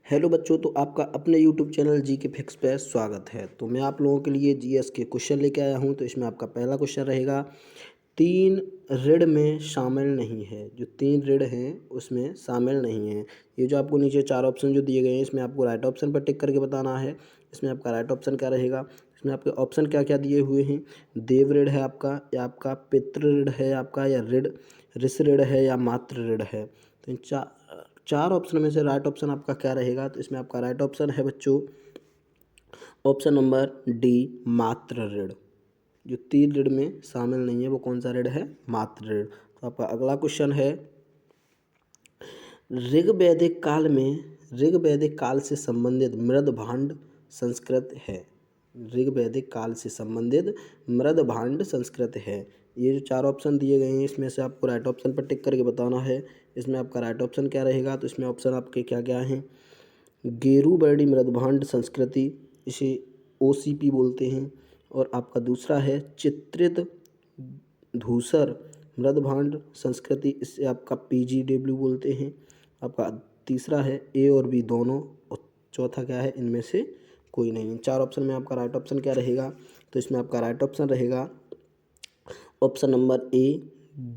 Hello बच्चों, तो आपका अपने यूट्यूब चैनल जी के फिक्स पे स्वागत है। तो मैं आप लोगों के लिए जीएस के क्वेश्चन लेके आया हूं। तो इसमें आपका पहला क्वेश्चन रहेगा, तीन ऋण में शामिल नहीं है। जो तीन ऋण हैं उसमें शामिल नहीं है। ये जो आपको नीचे चार ऑप्शन जो दिए गए हैं, इसमें आपको राइट ऑप्शन पर टिक करके बताना है। इसमें आपका राइट ऑप्शन क्या रहेगा, इसमें आपके ऑप्शन क्या क्या दिए हुए हैं। देव ऋण है आपका, या आपका पितृ ऋण है आपका, या ऋष ऋण है, या मातृ ऋण है। तो इन चार ऑप्शन में से राइट ऑप्शन आपका क्या रहेगा। तो इसमें आपका राइट ऑप्शन है बच्चों ऑप्शन नंबर डी, मातृ ऋण। जो तीन ऋण में शामिल नहीं है वो कौन सा ऋण है, मातृ ऋण। तो आपका अगला क्वेश्चन है, ऋग वैदिक काल से संबंधित मृद भांड संस्कृत है। ऋग वैदिक काल से संबंधित मृद भांड संस्कृत है। ये जो चार ऑप्शन दिए गए हैं इसमें से आपको राइट ऑप्शन पर टिक करके बताना है। इसमें आपका राइट ऑप्शन क्या रहेगा। तो इसमें ऑप्शन आपके क्या क्या हैं, गेरूबरडी मृदभांड संस्कृति, इसे ओसीपी बोलते हैं। और आपका दूसरा है चित्रित धूसर मृदभांड संस्कृति, इससे आपका पीजीडब्ल्यू बोलते हैं। आपका तीसरा है ए और बी दोनों, और चौथा क्या है, इनमें से कोई नहीं। चार ऑप्शन में आपका राइट ऑप्शन क्या रहेगा। तो इसमें आपका राइट ऑप्शन रहेगा ऑप्शन नंबर ए,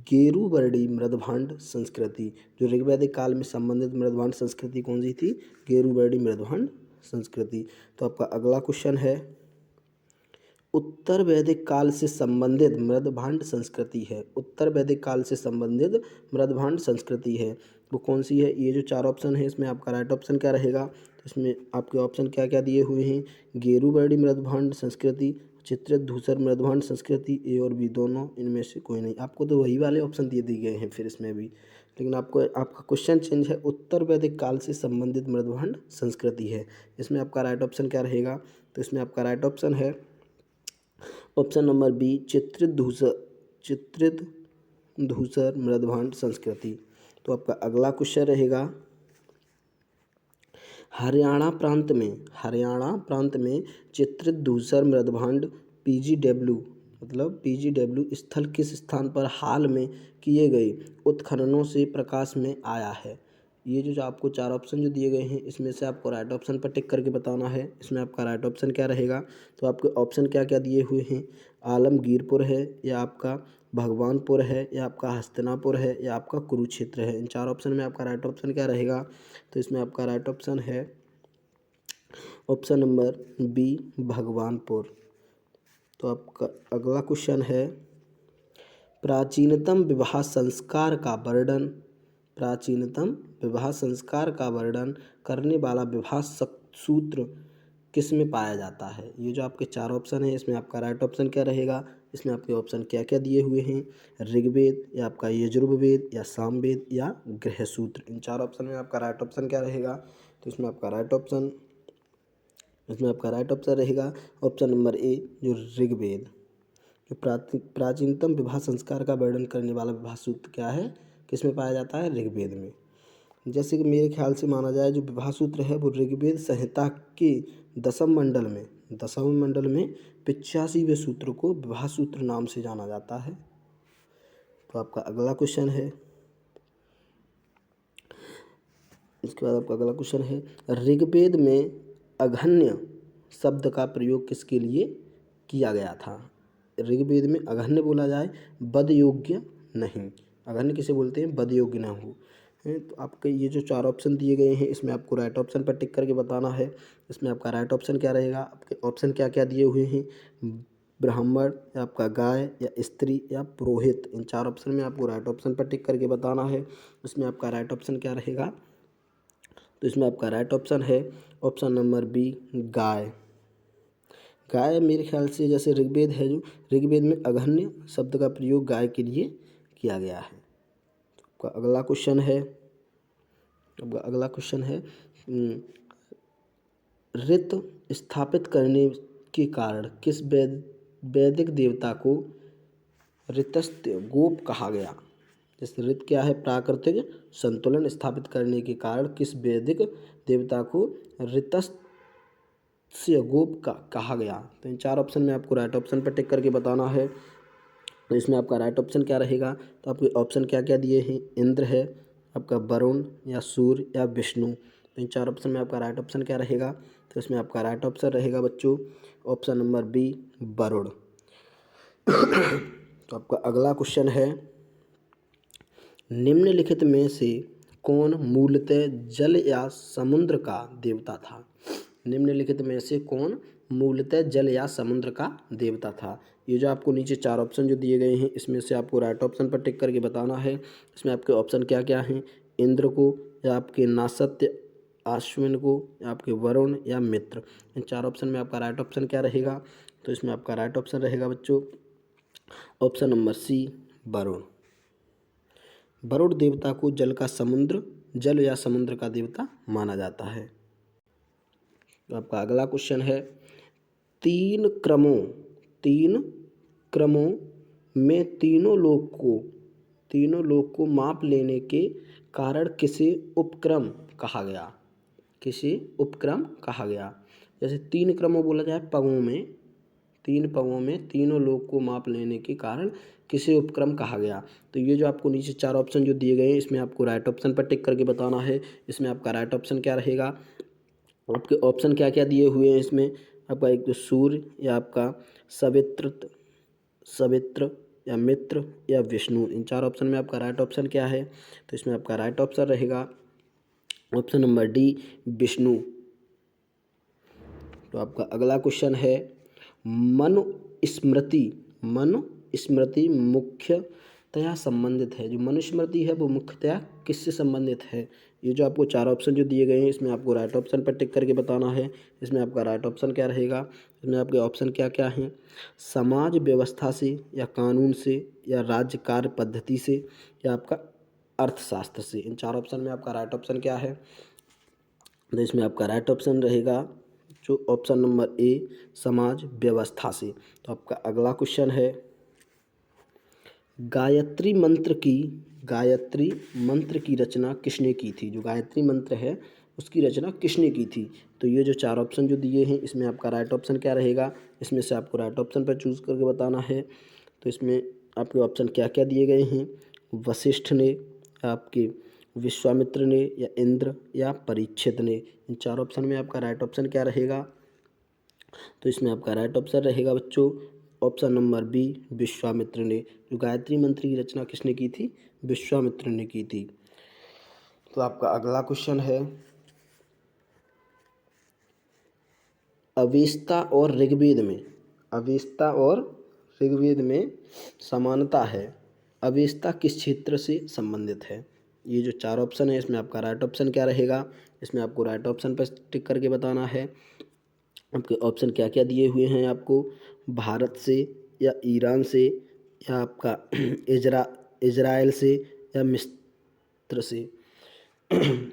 गेरूबरडी मृदभांड संस्कृति। जो ऋग्वैदिक काल में संबंधित मृदभांड संस्कृति कौन सी थी, गेरूबरडी मृदभांड संस्कृति। तो आपका अगला क्वेश्चन है, उत्तर वैदिक काल से संबंधित मृदभांड संस्कृति है। उत्तर वैदिक काल से संबंधित मृदभांड संस्कृति है, वो कौन सी है। ये जो चार ऑप्शन है इसमें आपका राइट ऑप्शन क्या रहेगा। तो इसमें आपके ऑप्शन क्या क्या दिए हुए हैं, गेरूबरडी मृदभांड संस्कृति, चित्रित धूसर मृदभांड संस्कृति, ए और बी दोनों, इनमें से कोई नहीं। आपको तो वही वाले ऑप्शन दिए गए हैं फिर इसमें भी, लेकिन आपको आपका क्वेश्चन चेंज है, उत्तर वैदिक काल से संबंधित मृदभांड संस्कृति है। इसमें आपका राइट ऑप्शन क्या रहेगा। तो इसमें आपका राइट ऑप्शन है ऑप्शन नंबर बी, चित्रित धूसर मृदभांड संस्कृति। तो आपका अगला क्वेश्चन रहेगा, हरियाणा प्रांत में चित्रित धूसर मृदभांड पीजीडब्ल्यू स्थल किस स्थान पर हाल में किए गए उत्खननों से प्रकाश में आया है। ये जो आपको चार ऑप्शन जो दिए गए हैं इसमें से आपको राइट ऑप्शन पर टिक करके बताना है। इसमें आपका राइट ऑप्शन क्या रहेगा। तो आपके ऑप्शन क्या क्या दिए हुए हैं, आलमगीरपुर है, या आपका भगवानपुर है, या आपका हस्तिनापुर है, या आपका कुरुक्षेत्र है। इन चार ऑप्शन में आपका राइट ऑप्शन क्या रहेगा। तो इसमें आपका राइट ऑप्शन है ऑप्शन नंबर बी, भगवानपुर। तो आपका अगला क्वेश्चन है, प्राचीनतम विवाह संस्कार का वर्णन करने वाला विवाह सूत्र किस में पाया जाता है। ये जो आपके चार ऑप्शन है इसमें आपका राइट ऑप्शन क्या रहेगा। इसमें आपके ऑप्शन क्या क्या दिए हुए हैं, ऋग्वेद, या आपका यजुर्वेद, या सामवेद, या गृहसूत्र। इन चार ऑप्शन में आपका राइट ऑप्शन क्या रहेगा। तो इसमें आपका राइट ऑप्शन रहेगा ऑप्शन नंबर ए, जो ऋग्वेद। जो प्राचीनतम विवाह संस्कार का वर्णन करने वाला विवाह सूत्र क्या है, किस में पाया जाता है, ऋग्वेद में। जैसे कि मेरे ख्याल से माना जाए जो विवाह सूत्र है वो ऋग्वेद संहिता के दसम मंडल में 85वें सूत्र को विवाह सूत्र नाम से जाना जाता है। तो आपका अगला क्वेश्चन है, इसके बाद आपका अगला क्वेश्चन है, ऋग्वेद में अघन्य शब्द का प्रयोग किसके लिए किया गया था। ऋग्वेद में अघन्य बोला जाए, बद योग्य नहीं। अघन्य किसे बोलते हैं, बद योग्य ना हो। तो आपके ये जो चार ऑप्शन दिए गए हैं इसमें आपको राइट ऑप्शन पर टिक करके बताना है। इसमें आपका राइट ऑप्शन क्या रहेगा, आपके ऑप्शन क्या क्या दिए हुए हैं, ब्राह्मण, या आपका गाय, या स्त्री, या पुरोहित। इन चार ऑप्शन में आपको राइट ऑप्शन पर टिक करके बताना है। इसमें आपका राइट ऑप्शन क्या रहेगा। तो इसमें आपका राइट ऑप्शन है ऑप्शन नंबर बी, गाय। मेरे ख्याल से जैसे ऋग्वेद है, जो ऋग्वेद में अघन्य शब्द का प्रयोग गाय के लिए किया गया है। तो आपका अगला क्वेश्चन है, ऋत स्थापित करने के कारण किस वैदिक देवता को ऋतस्य गोप कहा गया। जैसे ऋत क्या है, प्राकृतिक संतुलन स्थापित करने के कारण किस वैदिक देवता को ऋतस्य गोप कहा गया। तो इन चार ऑप्शन में आपको राइट ऑप्शन पर टिक करके बताना है। तो इसमें आपका राइट ऑप्शन क्या रहेगा। तो आपके ऑप्शन क्या क्या दिए हैं, इंद्र है, आपका वरुण, या सूर्य, या विष्णु। तो इन 4 ऑप्शन में आपका राइट ऑप्शन क्या रहेगा? तो इसमें आपका राइट ऑप्शन रहेगा बच्चों ऑप्शन नंबर बी, वरुण। तो आपका अगला क्वेश्चन है, निम्नलिखित में से कौन मूलतः जल या समुद्र का देवता था? निम्नलिखित में से कौन मूलतः जल या समुद्र का देवता था? ये जो आपको नीचे 4 ऑप्शन जो दिए गए हैं, इसमें से आपको राइट ऑप्शन पर टिक करके बताना है। इसमें आपके ऑप्शन क्या क्या हैं? इंद्र को, या आपके नासत्य, अश्विन को, या आपके वरुण, या मित्र। इन 4 ऑप्शन में आपका राइट ऑप्शन क्या रहेगा? तो इसमें आपका राइट ऑप्शन रहेगा बच्चों option number C, Varun. Varun देवता को जल या समुद्र का देवता माना जाता है। तो आपका अगला क्वेश्चन है, तीन क्रमों में तीनों लोक को माप लेने के कारण किसे उपक्रम कहा गया? किसे उपक्रम कहा गया? जैसे 3 क्रमों बोला जाए पगों में, 3 पगों में तीनों लोक को माप लेने के कारण किसे उपक्रम कहा गया? तो ये जो आपको नीचे 4 ऑप्शन जो दिए गए हैं, इसमें आपको राइट ऑप्शन पर टिक करके बताना है। इसमें आपका राइट ऑप्शन क्या रहेगा? आपके ऑप्शन क्या क्या दिए हुए हैं इसमें? आपका एक तो सूर्य, या आपका सवित्र, या मित्र, या विष्णु। इन 4 ऑप्शन में आपका राइट ऑप्शन क्या है? तो इसमें आपका राइट ऑप्शन रहेगा ऑप्शन नंबर डी, विष्णु। तो आपका अगला क्वेश्चन है, मनुस्मृति मुख्यतया संबंधित है। जो मनुस्मृति है वो मुख्यतया किससे संबंधित है? ये जो आपको 4 ऑप्शन जो दिए गए हैं, इसमें आपको राइट ऑप्शन पर टिक करके बताना है। इसमें आपका राइट ऑप्शन क्या रहेगा? इसमें आपके ऑप्शन क्या क्या हैं? समाज व्यवस्था से, या कानून से, या राज्य कार्य पद्धति से, या आपका अर्थशास्त्र से। इन 4 ऑप्शन में आपका राइट ऑप्शन क्या है? तो इसमें आपका राइट ऑप्शन रहेगा जो ऑप्शन नंबर ए, समाज व्यवस्था से। तो आपका अगला क्वेश्चन है, गायत्री मंत्र की रचना किसने की थी? जो गायत्री मंत्र है उसकी रचना किसने की थी? तो ये जो 4 ऑप्शन जो दिए हैं, इसमें आपका राइट ऑप्शन क्या रहेगा? इसमें से आपको राइट ऑप्शन पर चूज़ करके बताना है। तो इसमें आपके ऑप्शन क्या क्या दिए गए हैं? वशिष्ठ ने, आपके विश्वामित्र ने, या इंद्र, या परीक्षित ने। इन 4 ऑप्शन में आपका राइट ऑप्शन क्या रहेगा? तो इसमें आपका राइट ऑप्शन रहेगा बच्चों ऑप्शन नंबर बी, विश्वामित्र ने। जो गायत्री मंत्र की रचना किसने की थी? विश्वामित्र ने की थी। तो आपका अगला क्वेश्चन है, अवेस्ता और ऋग्वेद में समानता है। अवेस्ता किस क्षेत्र से संबंधित है? ये जो 4 ऑप्शन है, इसमें आपका राइट ऑप्शन क्या रहेगा? इसमें आपको राइट ऑप्शन पर टिक करके बताना है। आपके ऑप्शन क्या क्या दिए हुए हैं आपको? भारत से, या ईरान से, या आपका इजराइल से, या मिस्र से।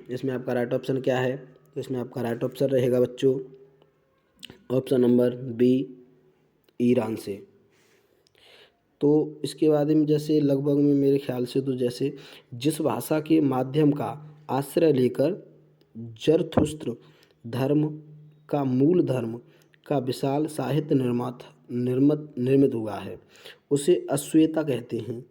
इसमें आपका राइट ऑप्शन क्या है? तो इसमें आपका राइट ऑप्शन रहेगा बच्चों ऑप्शन नंबर बी, ईरान से। तो इसके बाद में जैसे लगभग में मेरे ख्याल से तो जैसे जिस भाषा के माध्यम का आश्रय लेकर जरथुस्त्र धर्म का मूल धर्म का विशाल साहित्य निर्मित हुआ है, उसे अश्वेता कहते हैं।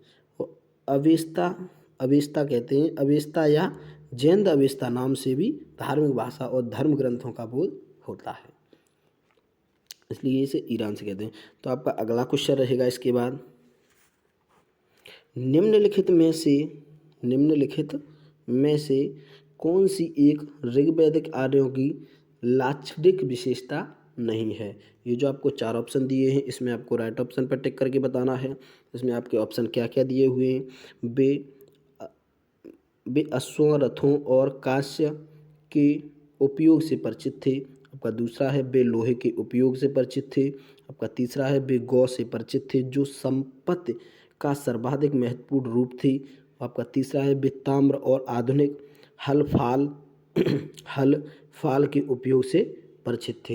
अवेस्ता अवेस्ता कहते हैं। अवेस्ता या जैन अवेस्ता नाम से भी धार्मिक भाषा और धर्म ग्रंथों का बोध होता है, इसलिए इसे ईरान से कहते हैं। तो आपका अगला क्वेश्चन रहेगा इसके बाद, निम्नलिखित में से कौन सी एक ऋग्वैदिक आर्यों की लाक्षणिक विशेषता नहीं है? ये जो आपको 4 ऑप्शन दिए हैं, इसमें आपको राइट ऑप्शन पर टिक करके बताना है। इसमें आपके ऑप्शन क्या क्या दिए हुए हैं? वे अश्वों, रथों और कांस्य के उपयोग से परिचित थे। आपका दूसरा है वे लोहे के उपयोग से परिचित थे। आपका तीसरा है वे गौ से परिचित थे जो संपत्ति का सर्वाधिक महत्वपूर्ण रूप थी। आपका तीसरा है वे ताम्र और आधुनिक हल फाल के उपयोग से परिचित थे।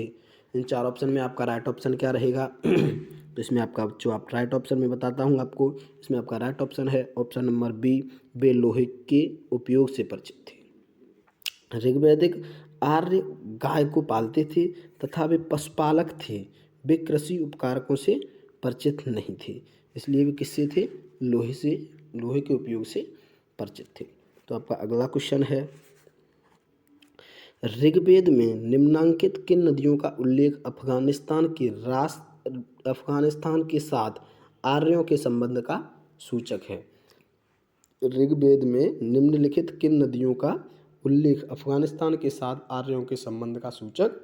इन 4 ऑप्शन में आपका राइट ऑप्शन क्या रहेगा? तो इसमें आपका जो आप राइट ऑप्शन में बताता हूँ आपको, इसमें आपका राइट ऑप्शन है ऑप्शन नंबर बी, वे लोहे के उपयोग से परिचित थे। ऋग्वैदिक आर्य गाय को पालते थे तथा वे पशुपालक थे। वे कृषि उपकारकों से परिचित नहीं थे, इसलिए वे किससे थे? लोहे के उपयोग से परिचित थे। तो आपका अगला क्वेश्चन है, ऋग्वेद में निम्नांकित किन नदियों का उल्लेख अफगानिस्तान के साथ आर्यों के संबंध का सूचक है? ऋग्वेद में निम्नलिखित किन नदियों का उल्लेख अफगानिस्तान के साथ आर्यों के संबंध का सूचक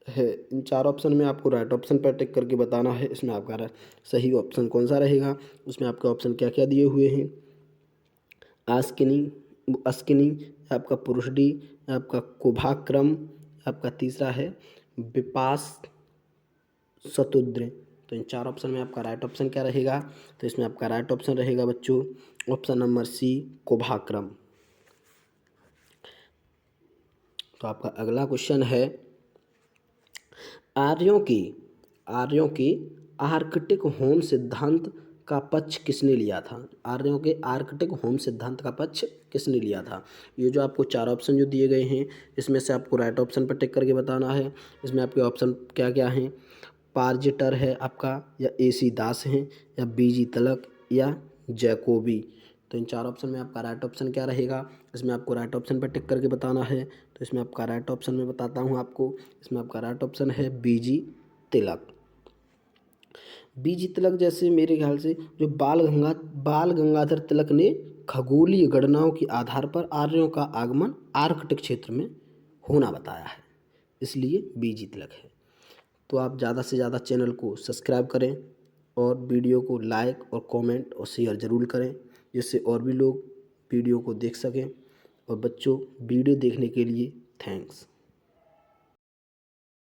है? इन चार ऑप्शन में आपको राइट ऑप्शन पर टिक करके बताना है। इसमें आपका सही ऑप्शन कौन सा रहेगा? उसमें आपके ऑप्शन क्या क्या दिए हुए हैं? आस्किनी, अस्किनी, आपका पुरुषडी, आपका कुभाक्रम, आपका तीसरा है विपास शतुद्र। तो इन चार ऑप्शन में आपका राइट ऑप्शन क्या रहेगा? तो इसमें आपका राइट ऑप्शन रहेगा बच्चों ऑप्शन नंबर सी, कुभाक्रम। तो आपका अगला क्वेश्चन है, आर्यों के आर्कटिक होम सिद्धांत का पक्ष किसने लिया था? आर्यों के आर्कटिक होम सिद्धांत का पक्ष किसने लिया था? ये जो आपको चार ऑप्शन जो दिए गए हैं, इसमें से आपको राइट ऑप्शन पर टिक करके बताना है। इसमें आपके ऑप्शन क्या क्या हैं? पार्जेटर है आपका, या एसी दास हैं, या बीजी तलक, या जैकोबी। तो इन चार ऑप्शन में आपका राइट ऑप्शन क्या रहेगा? इसमें आपको राइट ऑप्शन पर टिक करके बताना है। तो इसमें आपका राइट ऑप्शन में बताता हूँ आपको, इसमें आपका राइट ऑप्शन है बीजी तिलक। बीजी तिलक जैसे मेरे ख्याल से जो बाल गंगाधर तिलक ने खगोलीय गणनाओं के आधार पर आर्यों का आगमन आर्कटिक क्षेत्र में होना बताया है, इसलिए बीजी तिलक है। तो आप ज़्यादा से ज़्यादा चैनल को सब्सक्राइब करें और वीडियो को लाइक और कमेंट और शेयर ज़रूर करें, जिससे और भी लोग वीडियो को देख सकें। और बच्चों, वीडियो देखने के लिए थैंक्स।